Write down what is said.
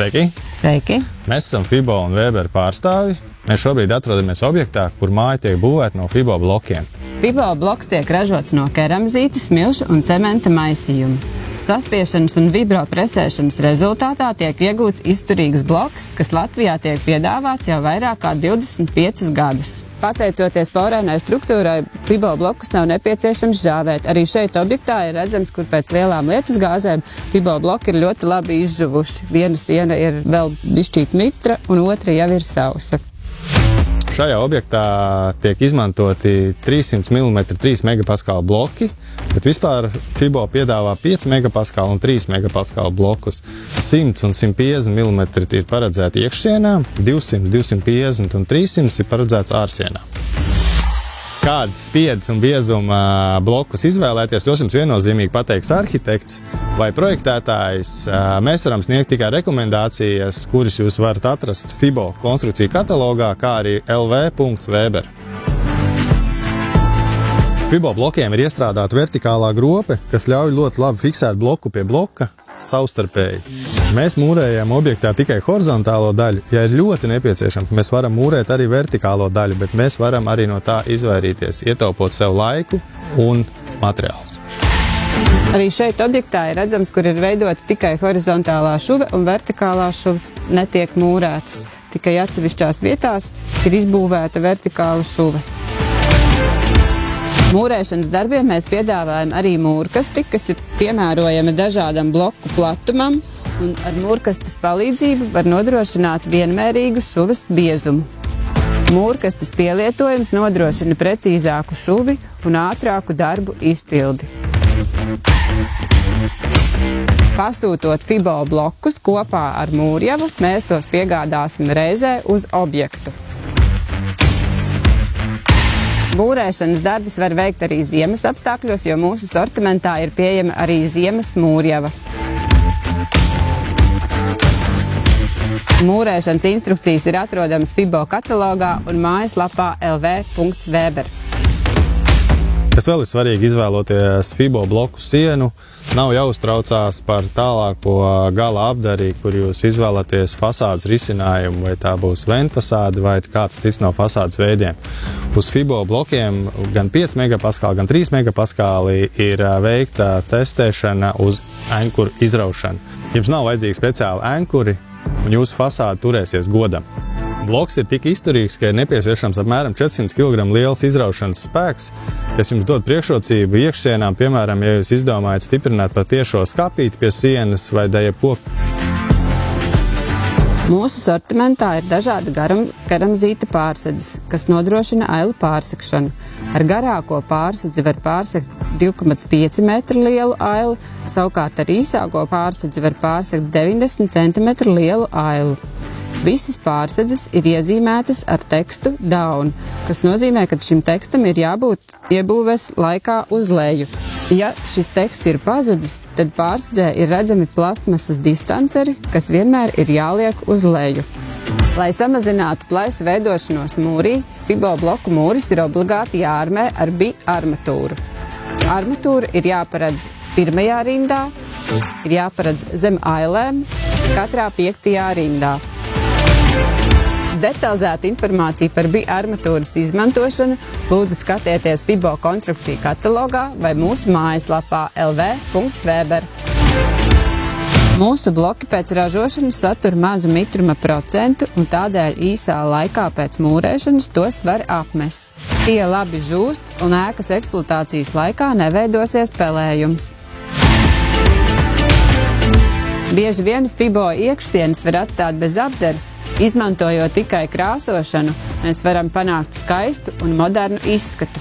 Sveiki! Sveiki! Mēs esam Fibo un Weber pārstāvi. Mēs šobrīd atrodamies objektā, kur māja tiek būvēta no Fibo blokiem. Fibo bloks tiek ražots no keramzītes, smilšu un cementa maisījuma. Saspiešanas un vibropresēšanas rezultātā tiek iegūts izturīgs bloks, kas Latvijā tiek piedāvāts jau vairāk kā 25 gadus. Pateicoties porēnai struktūrai, Fibo blokus nav nepieciešams žāvēt. Arī šeit objektā ir redzams, kur pēc lielām lietus gāzēm Fibo bloki ir ļoti labi izžuvuši. Viena siena ir vēl bišķīt mitra un otra jau ir sausa. Šajā objektā tiek izmantoti 300 mm 3 megapaskālu bloki, bet vispār Fibo piedāvā 5 megapaskālu un 3 megapaskālu blokus. 100 un 150 mm ir paredzēti iekšsienām, 200, 250 un 300 ir paredzēts ārsienām. Kādas spiedas un biezuma blokus izvēlēties, tos jums viennozīmīgi pateiks arhitekts vai projektētājs. Mēs varam sniegt tikai rekomendācijas, kuras jūs varat atrast Fibo konstrukciju katalogā, kā arī lv.weber. Fibo blokiem ir iestrādāta vertikālā grope, kas ļauj ļoti labi fiksēt bloku pie bloka savstarpēji. Mēs mūrējam objektā tikai horizontālo daļu. Ja ir ļoti nepieciešams, mēs varam mūrēt arī vertikālo daļu, bet mēs varam arī no tā izvairīties, ietaupot sev laiku un materiālus. Arī šeit objektā ir redzams, kur ir veidota tikai horizontālā šuve un vertikālās šuves netiek mūrētas. Tikai atsevišķās vietās ir izbūvēta vertikāla šuve. Mūrēšanas darbiem mēs piedāvājam arī mūrkasti, kas ir piemērojami dažādam bloku platumam, un ar mūrkastes palīdzību var nodrošināt vienmērīgu šuves biezumu. Mūrkastes pielietojums nodrošina precīzāku šuvi un ātrāku darbu izpildi. Pasūtot Fibo blokus kopā ar mūrjavu, mēs tos piegādāsim reizē uz objektu. Mūrēšanas darbus var veikt arī ziemas apstākļos, jo mūsu sortimentā ir pieejama arī ziemas mūrjava. Mūrēšanas instrukcijas ir atrodamas Fibo katalogā un mājaslapā lv.weber. Kas vēl ir svarīgi izvēloties Fibo bloku sienu, nav jāuztraucās par tālāko gala apdari, kur jūs izvēlaties fasādes risinājumu, vai tā būs ventfasāde vai kāds cits no fasādes veidiem. Uz Fibo blokiem gan 5 megapaskāli, gan 3 megapaskāli ir veikta testēšana uz ankuru izraušanu. Jums nav vajadzīgi speciāli ankuri, un jūsu fasāde turēsies godam. Bloks ir tik izturīgs, ka ir nepieciešams apmēram 400 kg liels izraušanas spēks, kas jums dod priekšrocību iekšsienām, piemēram, ja jūs izdomājat stiprināt pa tiešo skapīti pie sienas vai jebko. Mūsu sortimentā ir dažādi keramzīta pārsedzes, kas nodrošina ailu pārsekšanu. Ar garāko pārsedzi var pārsekt 2,5 metru lielu ailu, savukārt ar īsāko pārsedzi var pārsekt 90 cm lielu ailu. Visas pārsedzes ir iezīmētas ar tekstu down, kas nozīmē, ka šim tekstam ir jābūt iebūves laikā uz leju. Ja šis teksts ir pazudis, tad pārsedzē ir redzami plastmasas distanceri, kas vienmēr ir jāliek uz leju. Lai samazinātu plaisu veidošanos mūrī, Fibo bloku mūris ir obligāti jāarmē ar BI armatūru. Armatūra ir jāparedz pirmajā rindā, ir jāparedz zem ailēm, katrā 5. rindā. Detalizēta informācija par BI armatūras izmantošanu lūdzu skatieties Fibo konstrukciju katalogā vai mūsu mājaslapā lv.weber. Mūsu bloki pēc ražošanas satur mazu mitruma procentu un tādēļ īsā laikā pēc mūrēšanas tos var apmest. Tie labi žūst un ēkas eksploatācijas laikā neveidosies pelējums. Bieži vien Fibo iekšsienas var atstāt bez apdares. Izmantojot tikai krāsošanu, mēs varam panākt skaistu un modernu izskatu.